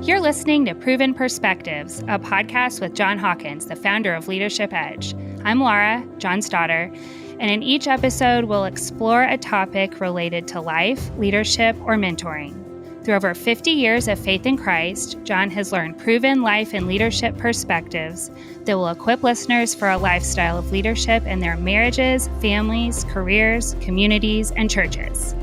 You're listening to Proven Perspectives, a podcast with John Hawkins, the founder of Leadership Edge. I'm Laura, John's daughter, and in each episode, we'll explore a topic related to life, leadership, or mentoring. Through over 50 years of faith in Christ, John has learned proven life and leadership perspectives that will equip listeners for a lifestyle of leadership in their marriages, families, careers, communities, and churches.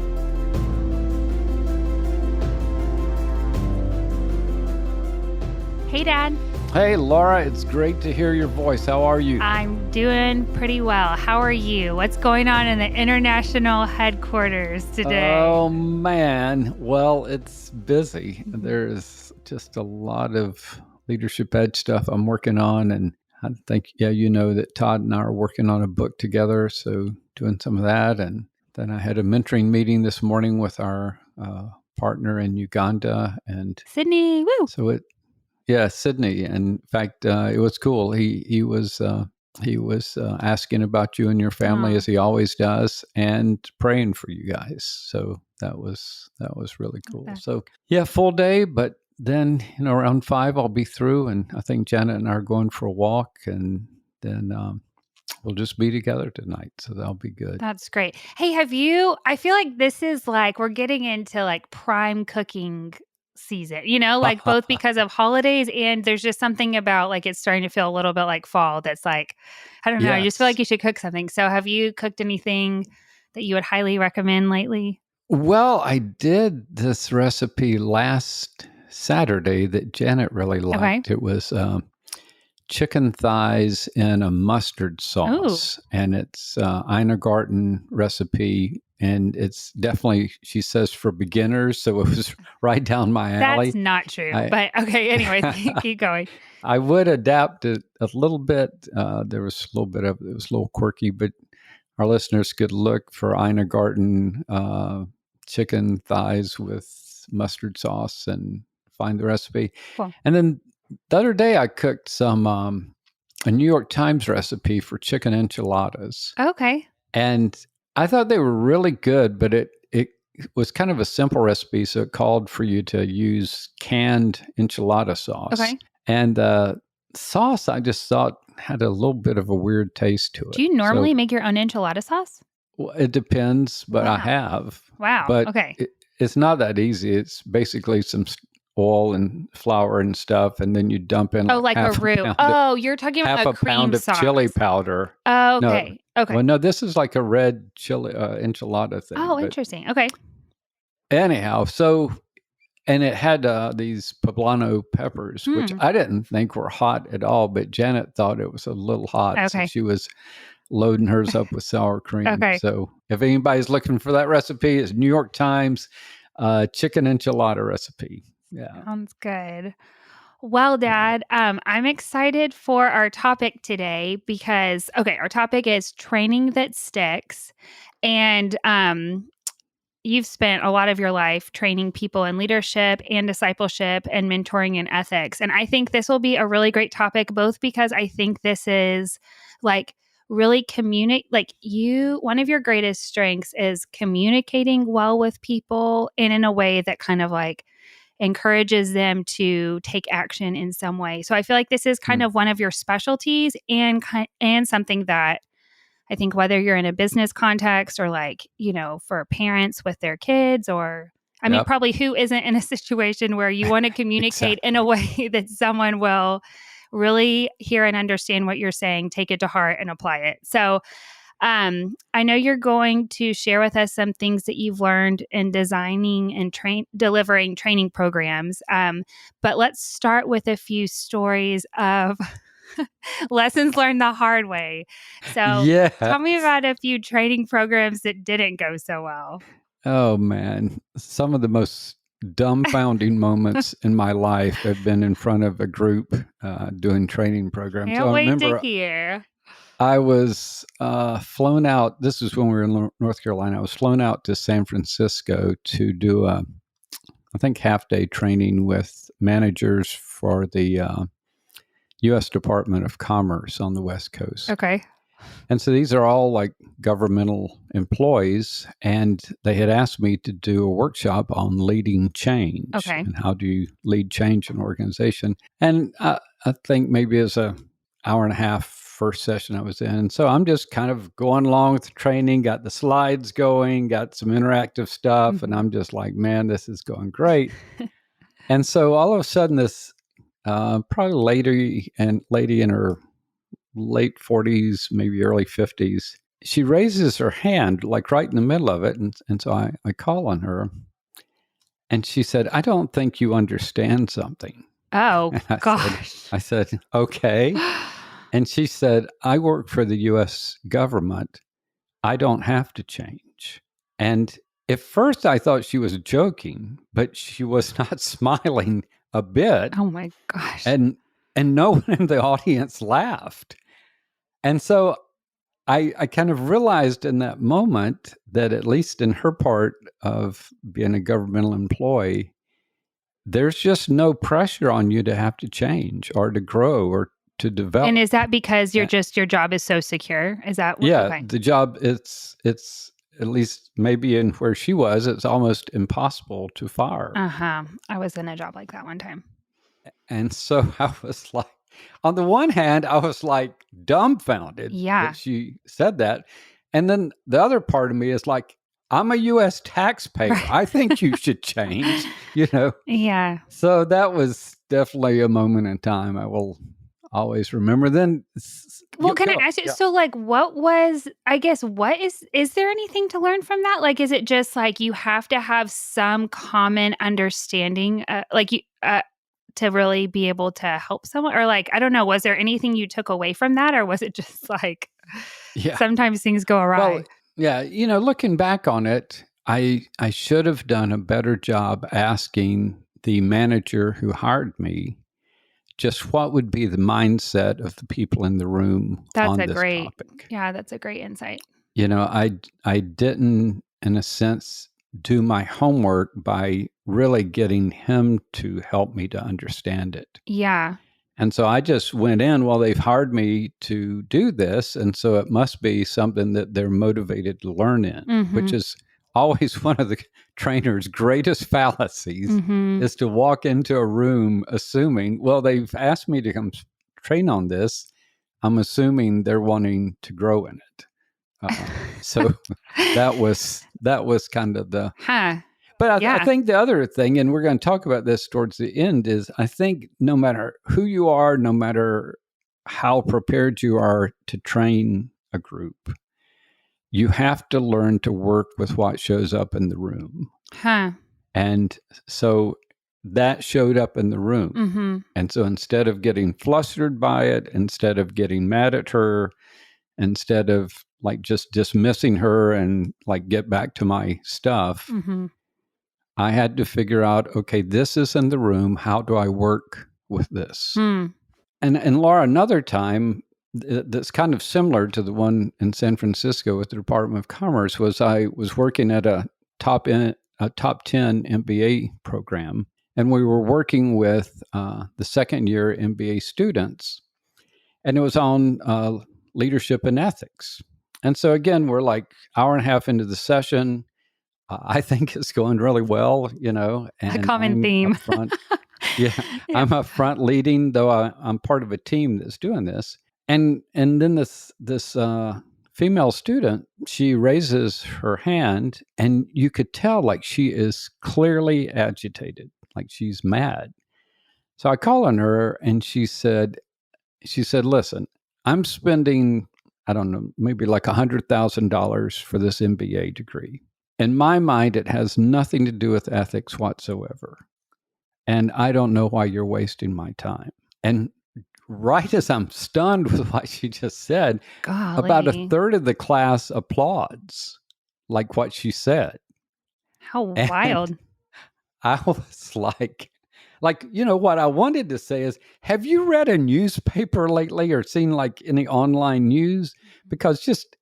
Hey, Dad. Hey, Laura, it's great to hear your voice. How are you? I'm doing pretty well. How are you? What's going on in the international headquarters today? Oh, man. Well, it's busy. There's just a lot of Leadership Edge stuff I'm working on. And I think, you know that Todd and I are working on a book together. So doing some of that. And then I had a mentoring meeting this morning with our partner in Uganda. And Sydney, woo! So Yeah, Sydney. And in fact, it was cool. He was asking about you and your family as he always does, and praying for you guys. So that was really cool. Okay. So yeah, full day, but then around 5 I'll be through, and I think Janet and I are going for a walk, and then we'll just be together tonight. So that'll be good. That's great. Hey, I feel like this is like we're getting into like prime cooking season, like both because of holidays and there's just something about like it's starting to feel a little bit like fall that's like, I don't know, yes. I just feel like you should cook something. So have you cooked anything that you would highly recommend lately? Well, I did this recipe last Saturday that Janet really liked. Okay. It was chicken thighs in a mustard sauce. Ooh. And it's Ina Garten recipe. And it's definitely, she says, for beginners. So it was right down my alley. That's not true. But okay, anyways, keep going. I would adapt it a little bit. There was a little bit of, it was a little quirky, but our listeners could look for Ina Garten chicken thighs with mustard sauce and find the recipe. Cool. And then the other day I cooked some, a New York Times recipe for chicken enchiladas. Okay. And I thought they were really good, but it was kind of a simple recipe, so it called for you to use canned enchilada sauce. Okay. And sauce, I just thought, had a little bit of a weird taste to it. Do you normally make your own enchilada sauce? Well, it depends, but wow. I have. Wow. But okay. It's not that easy. It's basically some oil and flour and stuff, and then you dump in like a roux. You're talking about half a pound of chili powder. Oh, okay. No, okay. Well, no, this is like a red chili enchilada thing. Oh, interesting. Okay. Anyhow, and it had these poblano peppers, which I didn't think were hot at all, but Janet thought it was a little hot. Okay. So she was loading hers up with sour cream. Okay. So if anybody's looking for that recipe, it's New York Times chicken enchilada recipe. Yeah. Sounds good. Well, Dad, I'm excited for our topic today because, our topic is training that sticks. And you've spent a lot of your life training people in leadership and discipleship and mentoring and ethics. And I think this will be a really great topic, both because I think this is like really one of your greatest strengths is communicating well with people and in a way that kind of like encourages them to take action in some way. So I feel like this is kind of one of your specialties and something that I think whether you're in a business context or like, for parents with their kids or, I mean, probably who isn't in a situation where you want to communicate exactly. in a way that someone will really hear and understand what you're saying, take it to heart and apply it. So I know you're going to share with us some things that you've learned in designing and delivering training programs. But let's start with a few stories of lessons learned the hard way. So tell me about a few training programs that didn't go so well. Oh, man. Some of the most dumbfounding moments in my life have been in front of a group doing training programs. Can't wait to hear. I was flown out. This was when we were in North Carolina. I was flown out to San Francisco to do I think half-day training with managers for the U.S. Department of Commerce on the West Coast. Okay. And so these are all like governmental employees. And they had asked me to do a workshop on leading change Okay. and how do you lead change in an organization. And I think maybe it was a hour and a half first session I was in. And so I'm just kind of going along with the training, got the slides going, got some interactive stuff. And Mhm. I'm just like, man, this is going great. And so all of a sudden, this probably lady in her late 40s, maybe early 50s, she raises her hand like right in the middle of it. And so I call on her and she said, I don't think you understand something. Oh, And gosh. I said, okay. And she said, I work for the US government. I don't have to change. And at first I thought she was joking, but she was not smiling a bit. Oh my gosh. And no one in the audience laughed. And so I kind of realized in that moment that at least in her part of being a governmental employee, there's just no pressure on you to have to change or to grow or to And develop. is that because Uh, your job is so secure? Is that what yeah, okay. the job it's at least maybe in where she was, it's almost impossible to fire. Uh-huh. I was in a job like that one time. And so I was like, on the one hand, I was like dumbfounded that Yeah. she said that. And then the other part of me is like, I'm a US taxpayer. Right. I think you should change, you know? Yeah. So that was definitely a moment in time I will always remember. Then Well, you can I go. ask you, Yeah. so like what was I guess what is there anything to learn from that? Like is it just like you have to have some common understanding like you to really be able to help someone or like I don't know, was there anything you took away from that or was it just like Yeah. sometimes things go Well, awry? yeah, looking back on it, I should have done a better job asking the manager who hired me just what would be the mindset of the people in the room That's on a this great topic. yeah, that's a great insight. I didn't, in a sense, do my homework by really getting him to help me to understand it. Yeah. And so I just went in, well, they've hired me to do this. And so it must be something that they're motivated to learn in, which Mhm. is always one of the trainer's greatest fallacies Mhm. is to walk into a room assuming, well, they've asked me to come train on this. I'm assuming they're wanting to grow in it. So that was kind of the Huh. but I Yeah. think the other thing, and we're going to talk about this towards the end, is I think no matter who you are, no matter how prepared you are to train a group, you have to learn to work with what shows up in the room. Huh. And so that showed up in the room. Mhm. And so instead of getting flustered by it, instead of getting mad at her, instead of like just dismissing her and like get back to my stuff, Mhm. I had to figure out, okay, this is in the room. How do I work with this? Hmm. And Laura, another time that's kind of similar to the one in San Francisco with the Department of Commerce was I was working at a top 10 MBA program, and we were working with the second year MBA students, and it was on leadership and ethics. And so again, we're like hour and a half into the session. I think it's going really well, A and common I'm up theme. front. Yeah, Yeah. I'm up front leading, though I'm part of a team that's doing this. And then this female student, she raises her hand, and you could tell like she is clearly agitated, like she's mad. So I call on her, and she said, "Listen, I'm spending, I don't know, maybe like $100,000 for this MBA degree. In my mind, it has nothing to do with ethics whatsoever. And I don't know why you're wasting my time." And right as I'm stunned with what she just said, about a Golly. third of the class applauds like what she said. How And wild. I was like, what I wanted to say is, have you read a newspaper lately or seen like any online news? Because just,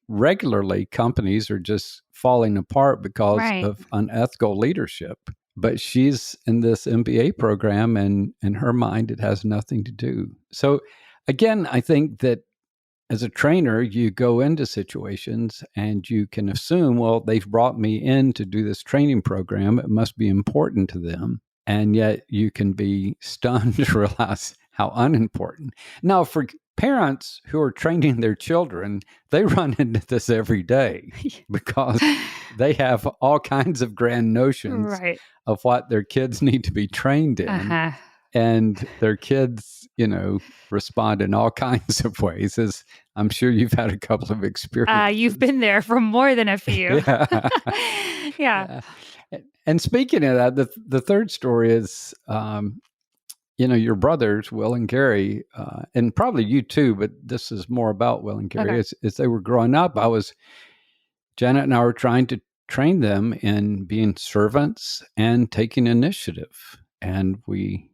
regularly companies are just falling apart because Right. of unethical leadership. But she's in this MBA program, and in her mind, it has nothing to do. So again, I think that as a trainer, you go into situations and you can assume, well, they've brought me in to do this training program. It must be important to them. And yet you can be stunned to realize how unimportant. Now, for parents who are training their children, they run into this every day because they have all kinds of grand notions Right. of what their kids need to be trained in. Uh-huh. And their kids, respond in all kinds of ways, as I'm sure you've had a couple of You've experiences. been there for more than a few. Yeah. Yeah. Yeah. And speaking of that, the third story is, your brothers, Will and Gary, and probably you too, but this is more about Will and Gary. Okay. As they were growing up, Janet and I were trying to train them in being servants and taking initiative. And we,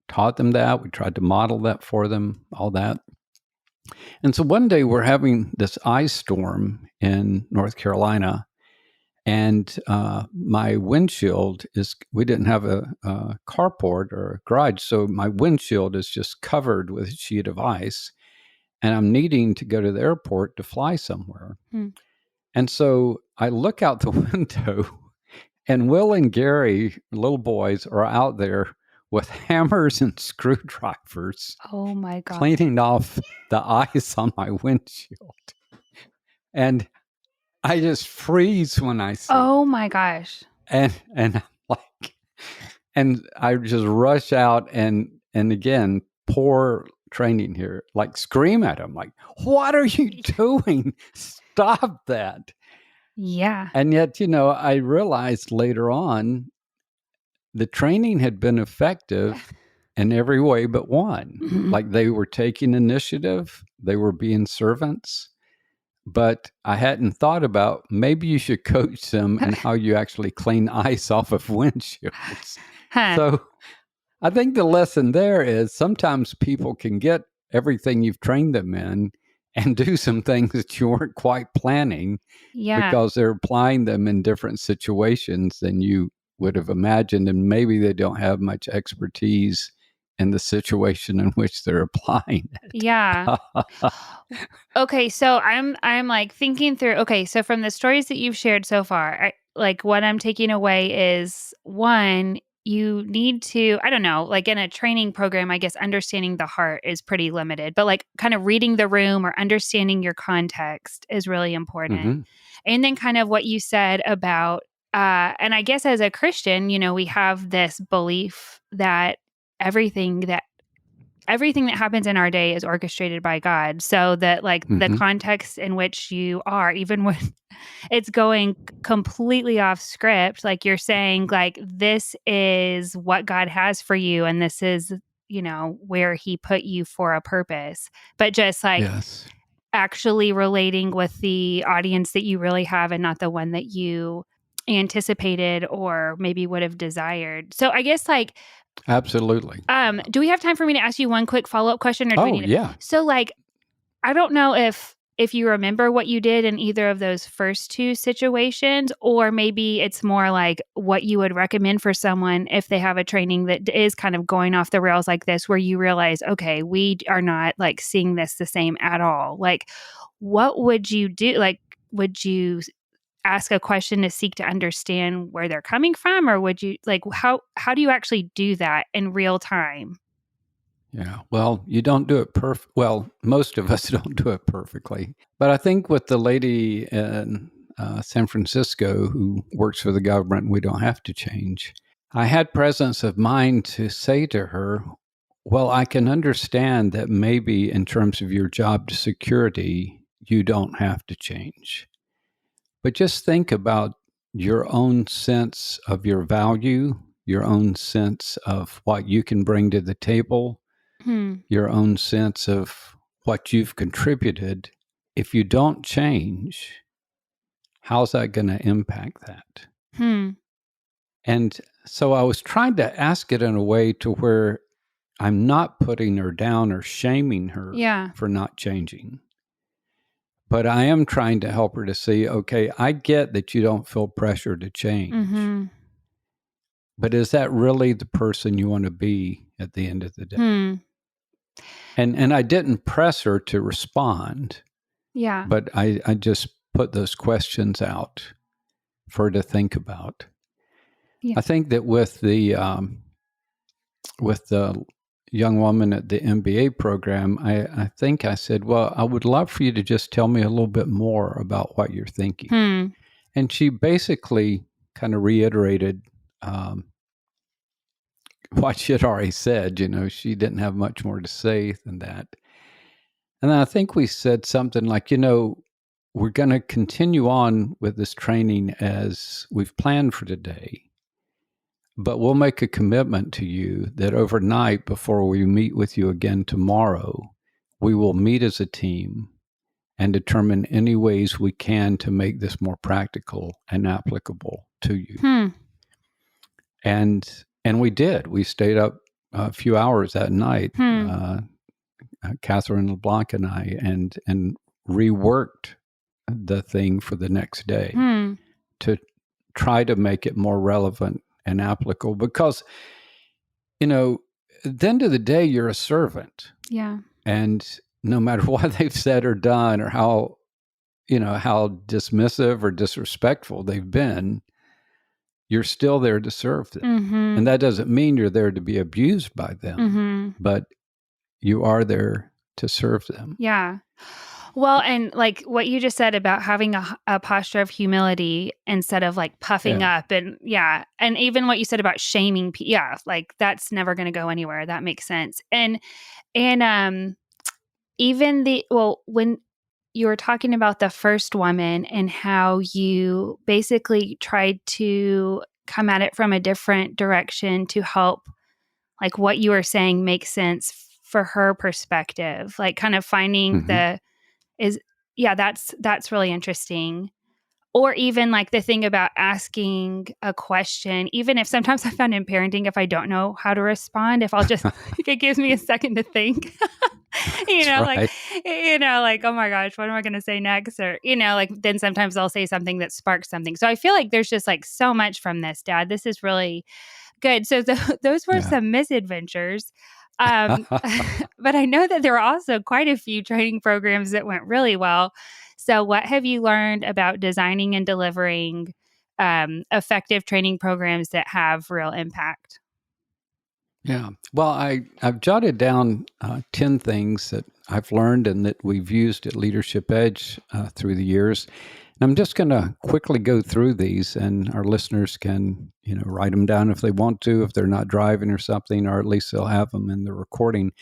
taught them that. We tried to model that for them, all that. And so one day we're having this ice storm in North Carolina. And my windshield we didn't have a carport or a garage. So my windshield is just covered with a sheet of ice. And I'm needing to go to the airport to fly somewhere. Hmm. And so I look out the window, and Will and Gary, little boys, are out there with hammers and screwdrivers Oh my God. cleaning off the ice on my windshield. And I just freeze when I see Oh it. my gosh. And and I just rush out and again, poor training here, like scream at him, like, what are you doing? Stop that. Yeah. And yet, I realized later on the training had been effective in every way but one. Mhm. Like they were taking initiative, they were being servants, but I hadn't thought about maybe you should coach them in how you actually clean ice off of windshields. Huh. So I think the lesson there is sometimes people can get everything you've trained them in and do some things that you weren't quite planning Yeah. because they're applying them in different situations than you would have imagined. And maybe they don't have much expertise in the situation in which they're applying it. Yeah. Okay, so I'm like thinking through, okay, so from the stories that you've shared so far, like what I'm taking away is one, you need to, I don't know, like in a training program, I guess understanding the heart is pretty limited, but like kind of reading the room or understanding your context is really important. Mm-hmm. And then kind of what you said about and I guess as a Christian, we have this belief that everything that everything that happens in our day is orchestrated by God. So that like the Mm-hmm. context in which you are, even when it's going completely off script, like you're saying, like, this is what God has for you, and this is, where he put you for a purpose. But just like Yes. actually relating with the audience that you really have and not the one that you anticipated or maybe would have desired. So I guess like Absolutely. do we have time for me to ask you one quick follow-up question, or do we Oh, need to? yeah. So, like, I don't know if you remember what you did in either of those first two situations, or maybe it's more like what you would recommend for someone if they have a training that is kind of going off the rails like this, where you realize, okay, we are not like seeing this the same at all. Like, what would you do? Like, would you ask a question to seek to understand where they're coming from, or would you like how do you actually do that in real time? Yeah. Well, you don't do it perfect. Well, most of us don't do it perfectly. But I think with the lady in San Francisco who works for the government, we don't have to change. I had presence of mind to say to her, well, I can understand that maybe in terms of your job security, you don't have to change. But just think about your own sense of your value, your own sense of what you can bring to the table, Hmm. your own sense of what you've contributed. If you don't change, how's that going to impact that? Hmm. And so I was trying to ask it in a way to where I'm not putting her down or shaming her Yeah. for not changing. But I am trying to help her to see, okay, I get that you don't feel pressure to change, Mhm. but is that really the person you want to be at the end of the day? Hmm. And I didn't press her to respond, Yeah. but I just put those questions out for her to think about. Yeah. I think that with the young woman at the MBA program, I think I said, well, I would love for you to just tell me a little bit more about what you're thinking. Hmm. And she basically kind of reiterated what she had already said. You know, she didn't have much more to say than that. And I think we said something like, you know, we're going to continue on with this training as we've planned for today, but we'll make a commitment to you that overnight, before we meet with you again tomorrow, we will meet as a team and determine any ways we can to make this more practical and applicable to you. Hmm. And we did. We stayed up a few hours that night, Hmm. Catherine LeBlanc and I, and reworked the thing for the next day Hmm. to try to make it more relevant and applicable. Because, you know, at the end of the day, you're a servant. Yeah. And no matter what they've said or done, or how, you know, how dismissive or disrespectful they've been, you're still there to serve them. Mm-hmm. And that doesn't mean you're there to be abused by them, Mm-hmm. but you are there to serve them. Yeah. Well, and like what you just said about having a posture of humility instead of like puffing Yeah. up, and yeah, and even what you said about shaming, yeah, like that's never going to go anywhere. That makes sense. And even when you were talking about the first woman and how you basically tried to come at it from a different direction to help, like what you were saying makes sense for her perspective, like kind of finding Mm-hmm. the is yeah, that's really interesting. Or even like the thing about asking a question, even if sometimes I found in parenting, if I don't know how to respond, if I'll just if it gives me a second to think. That's right. Like, oh my gosh, what am I going to say next? Or, like then sometimes I'll say something that sparks something. So I feel like there's just like so much from this, Dad. This is really good. So those were Yeah. some misadventures. But I know that there are also quite a few training programs that went really well. So, what have you learned about designing and delivering effective training programs that have real impact? Yeah. Well, I've jotted down 10 things that I've learned and that we've used at Leadership Edge through the years. And I'm just going to quickly go through these, and our listeners can, write them down if they want to, if they're not driving or something, or at least they'll have them in the recording.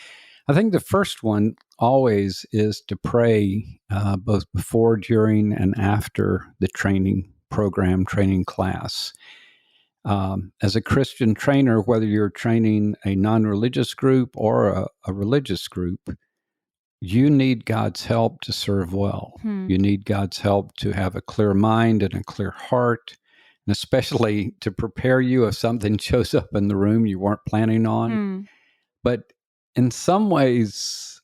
I think the first one always is to pray both before, during, and after the training program, training class. As a Christian trainer, whether you're training a non religious group or a religious group, you need God's help to serve well. Hmm. You need God's help to have a clear mind and a clear heart, and especially to prepare you if something shows up in the room you weren't planning on. Hmm. But in some ways,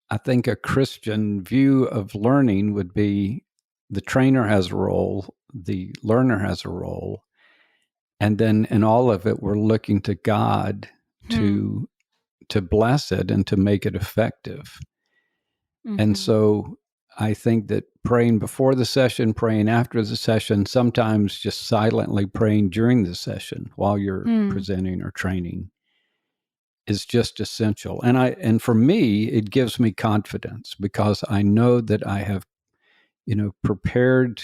I think a Christian view of learning would be the trainer has a role, the learner has a role, and then in all of it, we're looking to God Hmm. to bless it and to make it effective. And Mm-hmm. so I think that praying before the session, praying after the session, sometimes just silently praying during the session while you're Hmm. presenting or training is just essential. And for me, it gives me confidence because I know that I have, prepared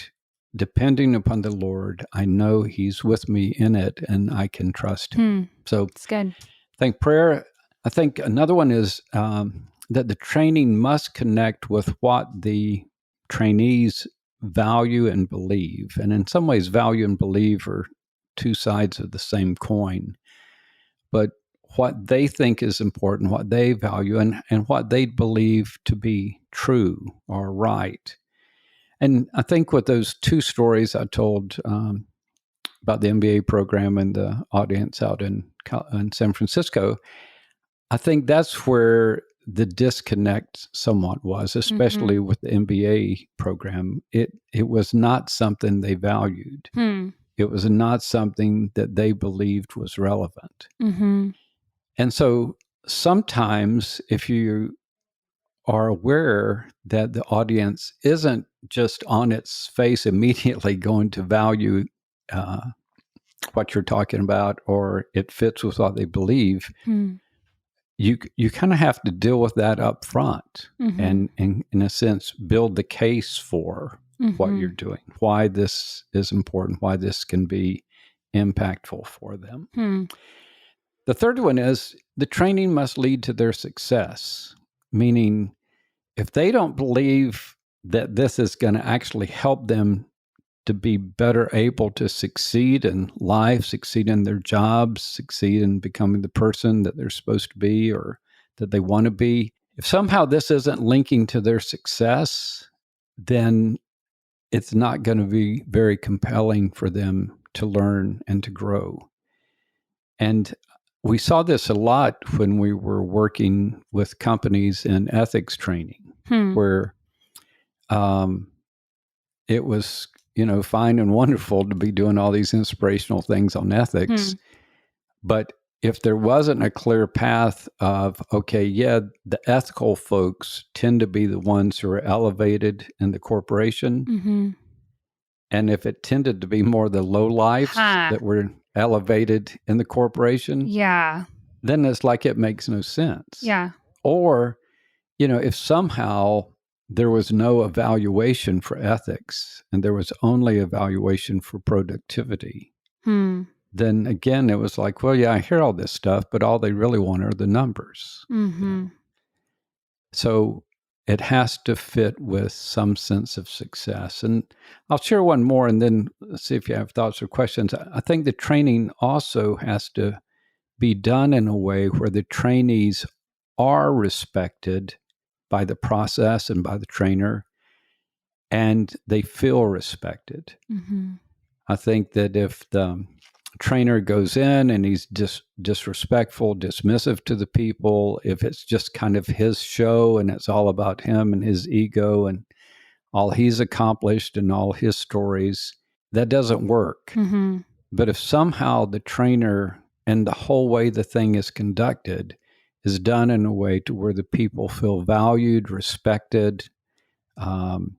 depending upon the Lord. I know He's with me in it and I can trust Him. Hmm. So It's good. I think prayer, I think another one is that the training must connect with what the trainees value and believe. And in some ways, value and believe are two sides of the same coin. But what they think is important, what they value, and what they believe to be true or right. And I think with those two stories I told about the MBA program and the audience out in San Francisco, I think that's where the disconnect somewhat was, Mm-hmm. especially with the MBA program. It was not something they valued. Hmm. It was not something that they believed was relevant. Mm-hmm. And so sometimes if you are aware that the audience isn't just on its face immediately going to value uh, what you're talking about, or it fits with what they believe, you kind of have to deal with that up front, and in a sense build the case for what you're doing, why this is important, why this can be impactful for them. The third one is the training must lead to their success, meaning if they don't believe that this is going to actually help them to be better able to succeed in life, succeed in their jobs, succeed in becoming the person that they're supposed to be or that they want to be, if somehow this isn't linking to their success, then it's not going to be very compelling for them to learn and to grow. And we saw this a lot when we were working with companies in ethics training, where it was, fine and wonderful to be doing all these inspirational things on ethics. But if there wasn't a clear path of, okay, yeah, the ethical folks tend to be the ones who are elevated in the corporation. And if it tended to be more the low lives that were elevated in the corporation, then it's like it makes no sense. Or, if somehow there was no evaluation for ethics and there was only evaluation for productivity, then again, it was like, well, yeah, I hear all this stuff, but all they really want are the numbers. So it has to fit with some sense of success. And I'll share one more and then see if you have thoughts or questions. I think the training also has to be done in a way where the trainees are respected by the process and by the trainer, and they feel respected. I think that if the trainer goes in and he's disrespectful, dismissive to the people, if it's just kind of his show and it's all about him and his ego and all he's accomplished and all his stories, that doesn't work. But if somehow the trainer and the whole way the thing is conducted is done in a way to where the people feel valued, respected, and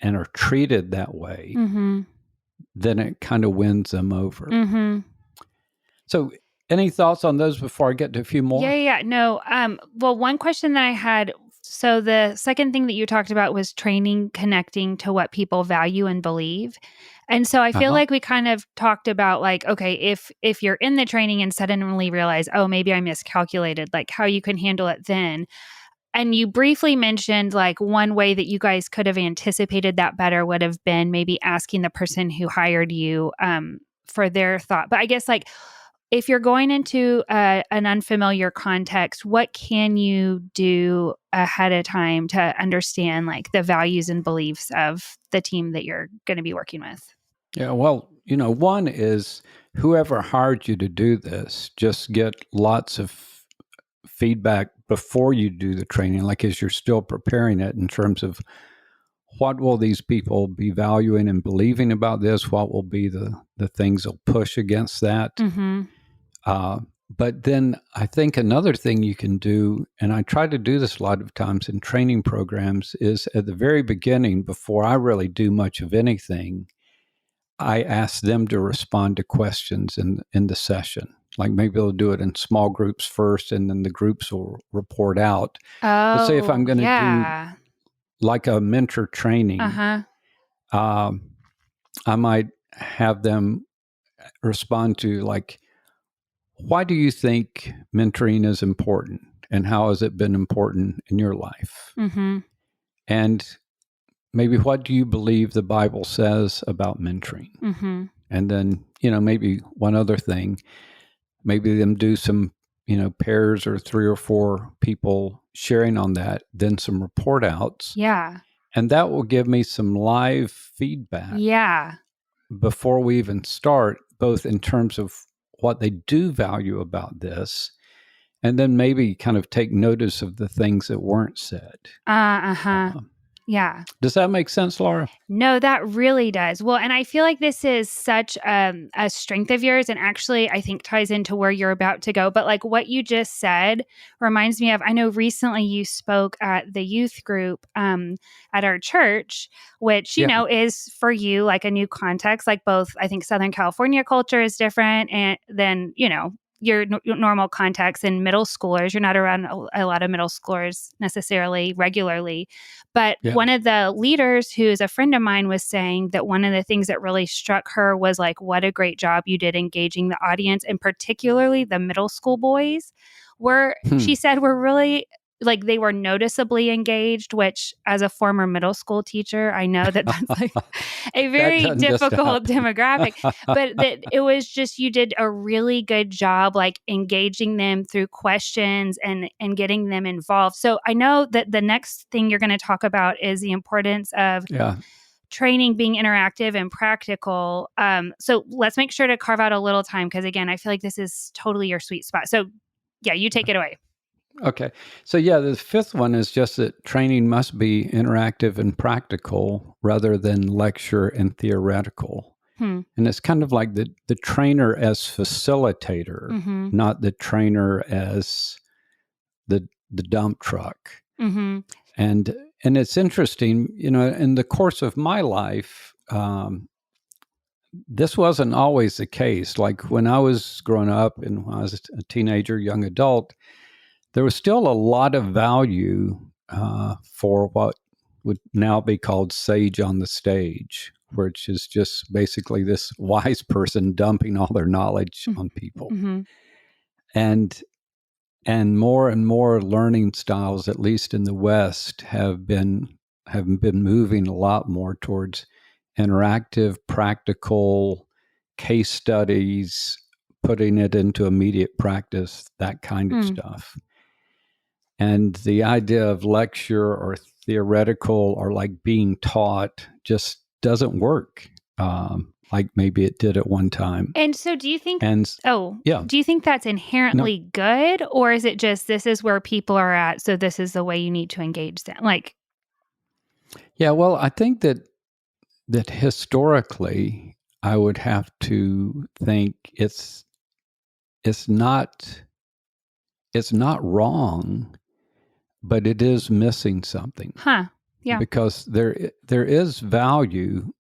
are treated that way, then it kind of wins them over. So any thoughts on those before I get to a few more? Yeah. No. Well, one question that I had, so the second thing that you talked about was training connecting to what people value and believe. And so I feel like we kind of talked about like, okay, if you're in the training and suddenly realize, oh, maybe I miscalculated, like how you can handle it then. And you briefly mentioned like one way that you guys could have anticipated that better would have been maybe asking the person who hired you for their thought. But I guess like if you're going into an unfamiliar context, what can you do ahead of time to understand like the values and beliefs of the team that you're going to be working with? Yeah, well, one is whoever hired you to do this, just get lots of feedback before you do the training, like as you're still preparing it, in terms of what will these people be valuing and believing about this, what will be the things they'll push against that. But then I think another thing you can do, and I try to do this a lot of times in training programs, is at the very beginning, before I really do much of anything, I ask them to respond to questions in the session. Like maybe they'll do it in small groups first, and then the groups will report out. But say if I'm going to do like a mentor training, I might have them respond to like, why do you think mentoring is important, and how has it been important in your life? And maybe what do you believe the Bible says about mentoring? And then, maybe one other thing, maybe them do some, pairs or 3 or 4 people sharing on that, then some report outs. And that will give me some live feedback before we even start, both in terms of what they do value about this, and then maybe kind of take notice of the things that weren't said. Yeah. Does that make sense, Laura? No, that really does. Well, and I feel like this is such a strength of yours, and actually, I think ties into where you're about to go. But like what you just said reminds me of, I know recently you spoke at the youth group at our church, which, Yeah. is for you like a new context. Like both, I think Southern California culture is different and than, your normal context in middle schoolers. You're not around a lot of middle schoolers necessarily regularly. But Yeah. one of the leaders, who is a friend of mine, was saying that one of the things that really struck her was like, what a great job you did engaging the audience, and particularly the middle school boys were, Hmm. she said, were really like they were noticeably engaged, which as a former middle school teacher, I know that that's like a That very doesn't just difficult happen. demographic, but that it was just, you did a really good job like engaging them through questions and getting them involved. So I know that the next thing you're going to talk about is the importance of Yeah. training being interactive and practical. So let's make sure to carve out a little time, because again, I feel like this is totally your sweet spot. So yeah, you take it away. Okay. So, yeah, the fifth one is just that training must be interactive and practical rather than lecture and theoretical. Hmm. And it's kind of like the trainer as facilitator, Mm-hmm. not the trainer as the dump truck. Mm-hmm. And it's interesting, in the course of my life, this wasn't always the case. Like when I was growing up and when I was a teenager, young adult, there was still a lot of value for what would now be called sage on the stage, which is just basically this wise person dumping all their knowledge on people. Mm-hmm. And and more learning styles, at least in the West, have been moving a lot more towards interactive, practical case studies, putting it into immediate practice, that kind of Hmm. stuff. And the idea of lecture or theoretical or like being taught just doesn't work like maybe it did at one time. And so do you think, And oh, yeah, do you think that's no, inherently good, or is it just this is where people are at, so this is the way you need to engage them? Like, yeah, well, I think that historically, I would have to think it's not it's not wrong, but it is missing something huh, yeah. because there is value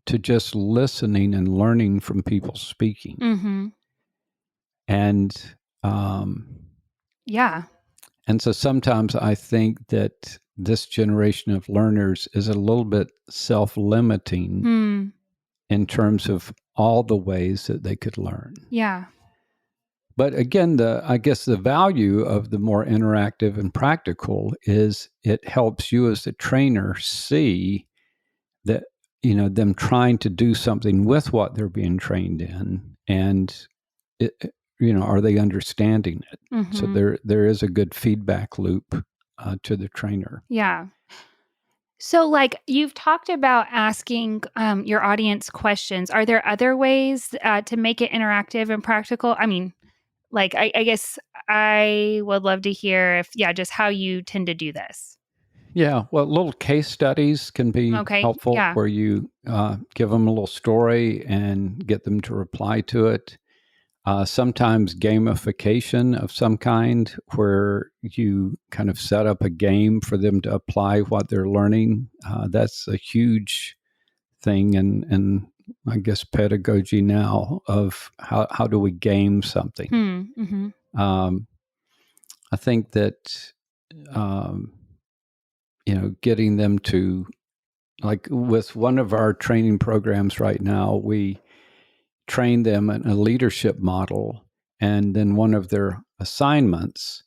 to just listening and learning from people speaking, Mm-hmm. and um, Yeah. and so sometimes I think that this generation of learners is a little bit self-limiting Hmm. in terms of all the ways that they could learn. Yeah. But again, I guess the value of the more interactive and practical is it helps you as the trainer see that them trying to do something with what they're being trained in, and are they understanding it? So Mm-hmm. there is a good feedback loop to the trainer. Yeah. So, like, you've talked about asking your audience questions. Are there other ways to make it interactive and practical? I mean, like, I guess I would love to hear if, yeah, just how you tend to do this. Yeah, well, little case studies can be Okay. helpful Yeah. where you give them a little story and get them to reply to it. Sometimes gamification of some kind, where you kind of set up a game for them to apply what they're learning. That's a huge thing, and I guess pedagogy now of how do we game something. Hmm. Mm-hmm. Um, I think that um, getting them to, like with one of our training programs right now, we train them in a leadership model. And then one of their assignments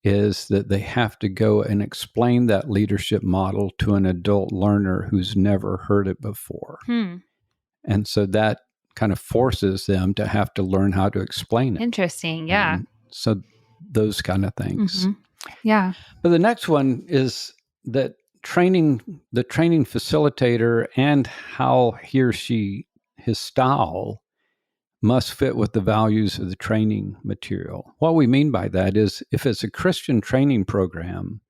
is that they have to go and explain that leadership model to an adult learner who's never heard it before. Hmm. And so that kind of forces them to have to learn how to explain it. Interesting. Yeah. And so those kind of things. Mm-hmm. Yeah. But the next one is that the training facilitator and how he or she, his style, must fit with the values of the training material. What we mean by that is if it's a Christian training program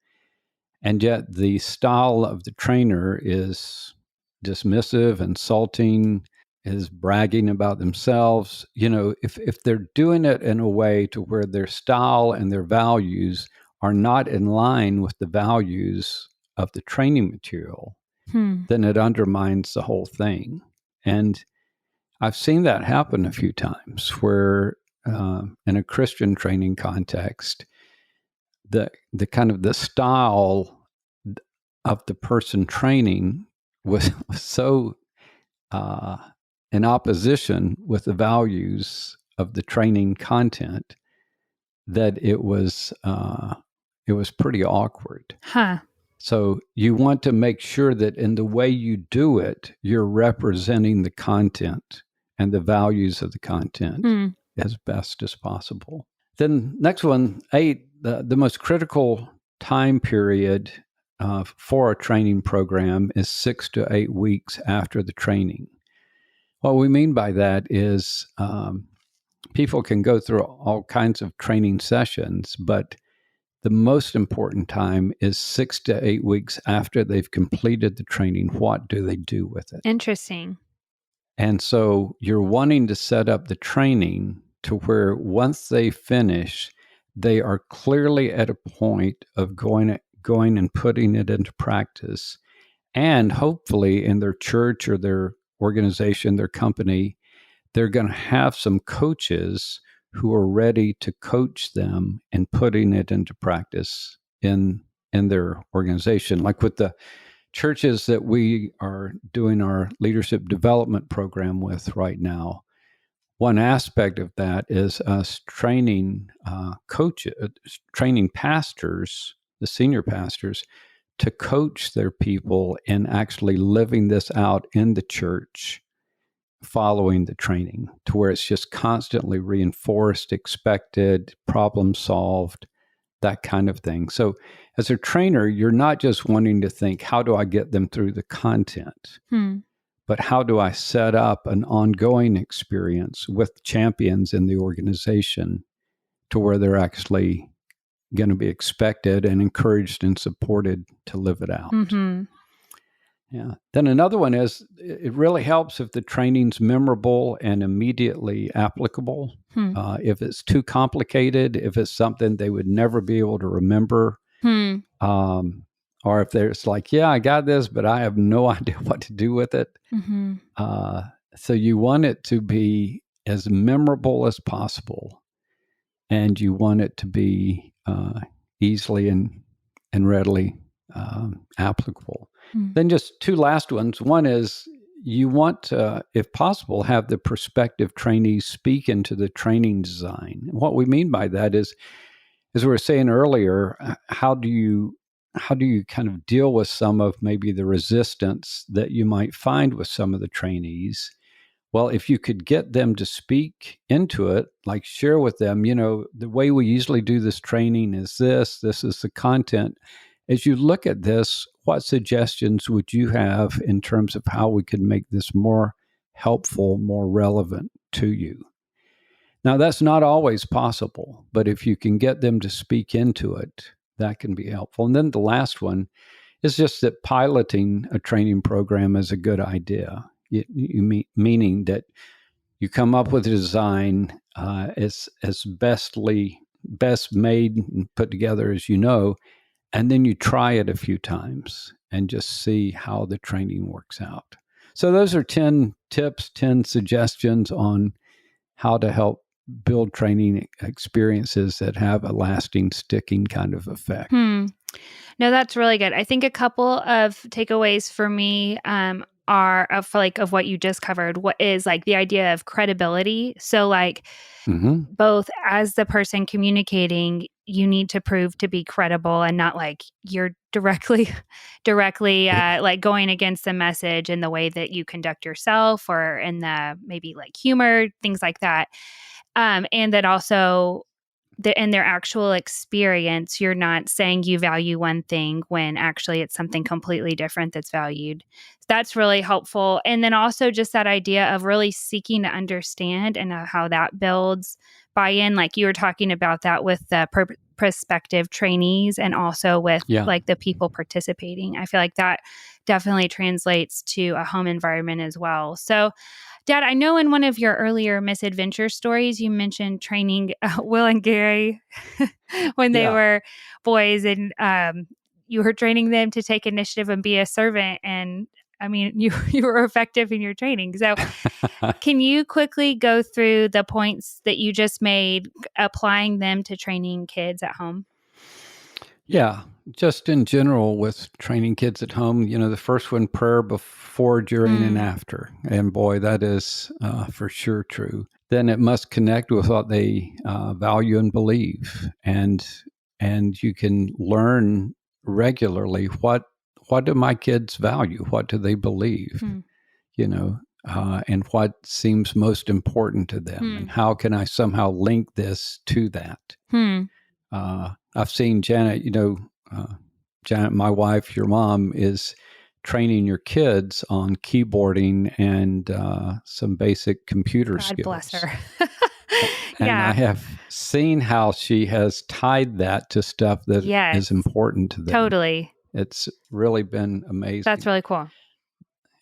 And yet the style of the trainer is dismissive, insulting, is bragging about themselves. If they're doing it in a way to where their style and their values are not in line with the values of the training material, Hmm. then it undermines the whole thing. And I've seen that happen a few times where, in a Christian training context, the kind of the style of the person training was so uh, in opposition with the values of the training content that it was pretty awkward. Huh. So you want to make sure that in the way you do it, you're representing the content and the values of the content Hmm. as best as possible. Then next one, 8, the most critical time period for a training program is 6 to 8 weeks after the training. What we mean by that is people can go through all kinds of training sessions, but the most important time is 6 to 8 weeks after they've completed the training. What do they do with it? Interesting. And so you're wanting to set up the training to where once they finish, they are clearly at a point of going and putting it into practice. And hopefully in their church or their organization, their company, they're going to have some coaches who are ready to coach them in putting it into practice in their organization. Like with the churches that we are doing our leadership development program with right now, one aspect of that is us training training pastors, the senior pastors, to coach their people in actually living this out in the church following the training, to where it's just constantly reinforced, expected, problem solved, that kind of thing. So as a trainer, you're not just wanting to think, how do I get them through the content? Hmm. But how do I set up an ongoing experience with champions in the organization to where they're actually going to be expected and encouraged and supported to live it out? Mm-hmm. Yeah. Then another one is it really helps if the training's memorable and immediately applicable. Hmm. If it's too complicated, if it's something they would never be able to remember, Hmm. um, or if there's like, yeah, I got this, but I have no idea what to do with it. Mm-hmm. Uh, so you want it to be as memorable as possible, and you want it to be easily and readily applicable. Hmm. Then just 2 last ones. One is you want to, if possible, have the prospective trainees speak into the training design. And what we mean by that is, as we were saying earlier, how do you kind of deal with some of maybe the resistance that you might find with some of the trainees? Well, if you could get them to speak into it, like share with them, the way we usually do this training is this is the content. As you look at this, what suggestions would you have in terms of how we could make this more helpful, more relevant to you? Now, that's not always possible, but if you can get them to speak into it, that can be helpful. And then the last one is just that piloting a training program is a good idea. Meaning that you come up with a design as best made and put together as you know, and then you try it a few times and just see how the training works out. So those are 10 tips, 10 suggestions on how to help build training experiences that have a lasting, sticking kind of effect. Hmm. No, that's really good. I think a couple of takeaways for me are of what you just covered. What is like the idea of credibility? So like Mm-hmm. both as the person communicating, you need to prove to be credible and not like you're directly like going against the message in the way that you conduct yourself or in the maybe like humor, things like that. And then also in their actual experience, you're not saying you value one thing when actually it's something completely different that's valued. That's really helpful. And then also just that idea of really seeking to understand and how that builds buy-in. Like you were talking about that with the prospective trainees and also with Yeah. like the people participating. I feel like that definitely translates to a home environment as well. So, Dad, I know in one of your earlier misadventure stories, you mentioned training Will and Gary when they Yeah. were boys, and you were training them to take initiative and be a servant. And I mean, you were effective in your training. So, can you quickly go through the points that you just made, applying them to training kids at home? Yeah, just in general with training kids at home, the first one, prayer before, during, and Mm, after. And boy, that is for sure true. Then it must connect with what they value and believe, and you can learn regularly what do my kids value, what do they believe, mm, you know, and what seems most important to them, and mm, how can I somehow link this to that. mm. I've seen Janet, Janet, my wife, your mom, is training your kids on keyboarding and some basic computer God bless skills. her. And I Yeah. have seen how she has tied that to stuff that is Yes. important to them. Totally. It's really been That's amazing. really cool.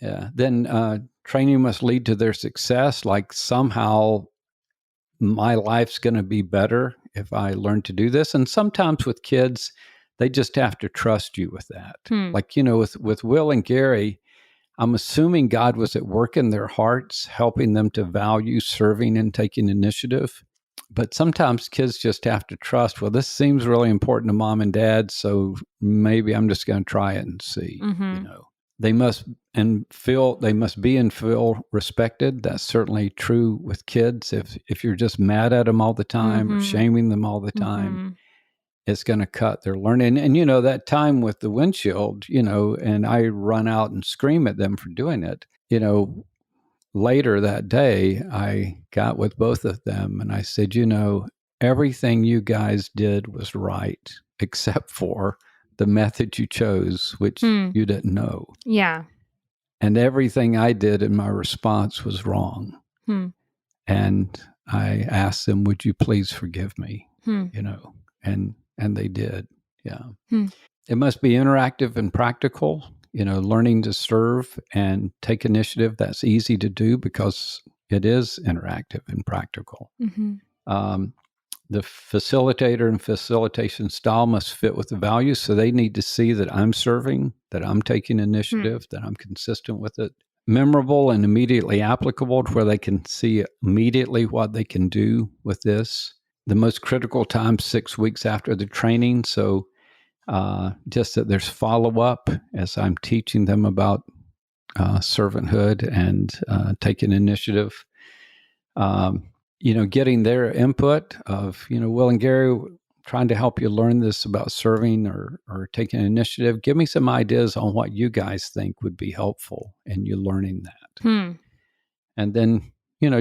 Yeah. Then training must lead to their success. Like somehow my life's going to be better if I learn to do this. And sometimes with kids, they just have to trust you with that. Hmm. Like, with Will and Gary, I'm assuming God was at work in their hearts, helping them to value serving and taking initiative. But sometimes kids just have to trust, well, this seems really important to mom and dad, so maybe I'm just going to try it and see, Mm-hmm. They must they must be and feel respected. That's certainly true with kids. If you're just mad at them all the time or Mm-hmm. shaming them all the time, Mm-hmm. it's going to cut their learning. And that time with the windshield, and I run out and scream at them for doing it. Later that day, I got with both of them and I said, everything you guys did was right, except for the method you chose, which Hmm. you didn't know. Yeah. And everything I did in my response was wrong. Hmm. And I asked them, would you please forgive me? Hmm. And they did. Yeah. Hmm. It must be interactive and practical, learning to serve and take initiative. That's easy to do because it is interactive and practical. Mm-hmm. Um, the facilitator and facilitation style must fit with the values. So they need to see that I'm serving, that I'm taking Hmm. initiative, that I'm consistent with it. Memorable and immediately applicable to where they can see immediately what they can do with this. The most critical time, 6 weeks after the training. So just that there's follow up as I'm teaching them about servanthood and taking initiative. Getting their input of, Will and Gary, trying to help you learn this about serving or taking initiative. Give me some ideas on what you guys think would be helpful in you learning that. Hmm. And then,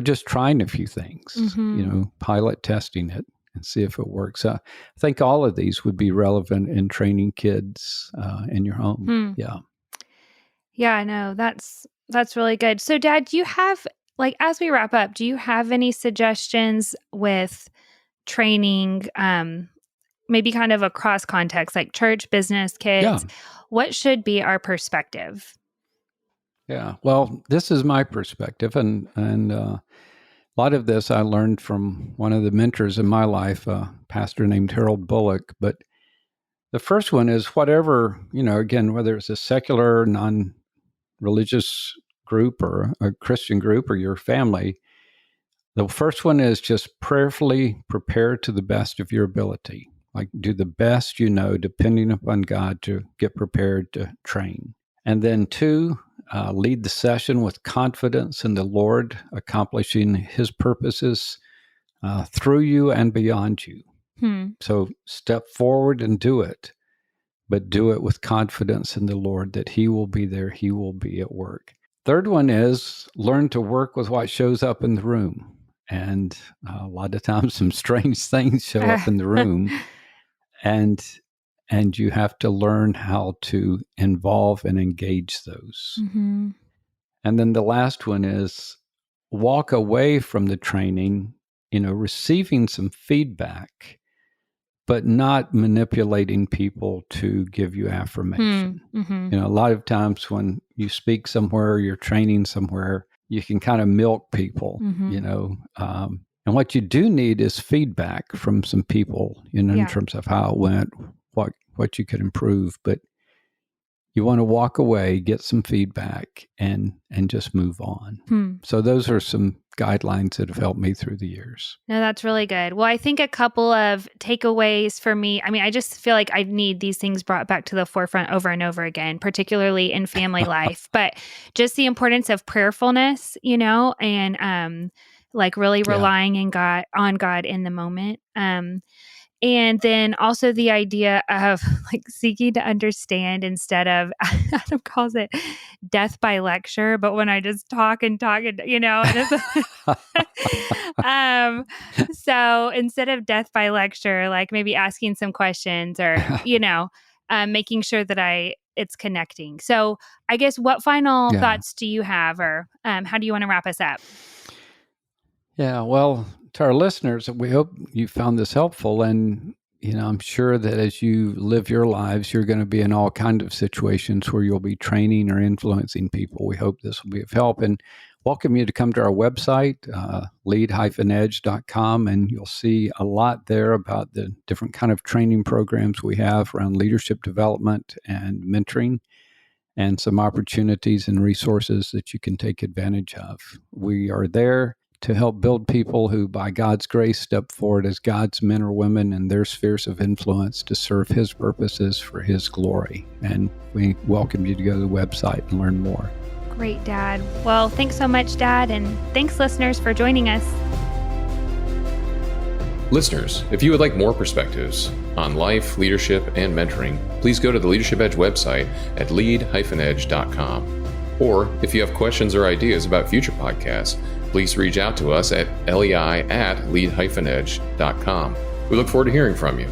just trying a few things, Mm-hmm. pilot testing it and see if it works. I think all of these would be relevant in training kids in your home. Hmm. Yeah. Yeah, I know. That's really good. So, Dad, do you have, like, as we wrap up, do you have any suggestions with training, maybe kind of across context, like church, business, Yeah. kids? What should be our perspective? Yeah. Well, this is my perspective. And a lot of this I learned from one of the mentors in my life, a pastor named Harold Bullock. But the first one is whatever, again, whether it's a secular, non religious group or a Christian group or your family, the first one is just prayerfully prepare to the best of your ability. Like do the best depending upon God to get prepared to train. And then two, lead the session with confidence in the Lord, accomplishing his purposes through you and beyond you. Hmm. So step forward and do it, but do it with confidence in the Lord that he will be there, he will be at work. Third one is learn to work with what shows up in the room. And a lot of times some strange things show up in the room and you have to learn how to involve and engage those. Mm-hmm. And then the last one is walk away from the training, receiving some feedback but not manipulating people to give you affirmation. Mm-hmm. A lot of times when you speak somewhere, you're training somewhere, you can kind of milk people, and what you do need is feedback from some people, in terms of how it went, what you could improve. But you want to walk away, get some feedback, and just move on. So those are some guidelines that have helped me through the years. No, that's really good. Well, I think a couple of takeaways for me, I just feel like I need these things brought back to the forefront over and over again, particularly in family life, but just the importance of prayerfulness, and like really relying on God in the moment. And then also the idea of like seeking to understand instead of, Adam calls it death by lecture, but when I just talk and, so instead of death by lecture, like maybe asking some questions or, making sure that it's connecting. So I guess what final thoughts do you have, or how do you want to wrap us up? Yeah, well, to our listeners, we hope you found this helpful. And, I'm sure that as you live your lives, you're going to be in all kinds of situations where you'll be training or influencing people. We hope this will be of help, and welcome you to come to our website, lead-edge.com, and you'll see a lot there about the different kind of training programs we have around leadership development and mentoring, and some opportunities and resources that you can take advantage of. We are there to help build people who, by God's grace, step forward as God's men or women in their spheres of influence to serve His purposes for His glory. And we welcome you to go to the website and learn more. Great, Dad. Well, thanks so much, Dad, and thanks, listeners, for joining us. Listeners, if you would like more perspectives on life, leadership, and mentoring, please go to the Leadership Edge website at lead-edge.com. Or if you have questions or ideas about future podcasts, please reach out to us at lei@lead-edge.com. We look forward to hearing from you.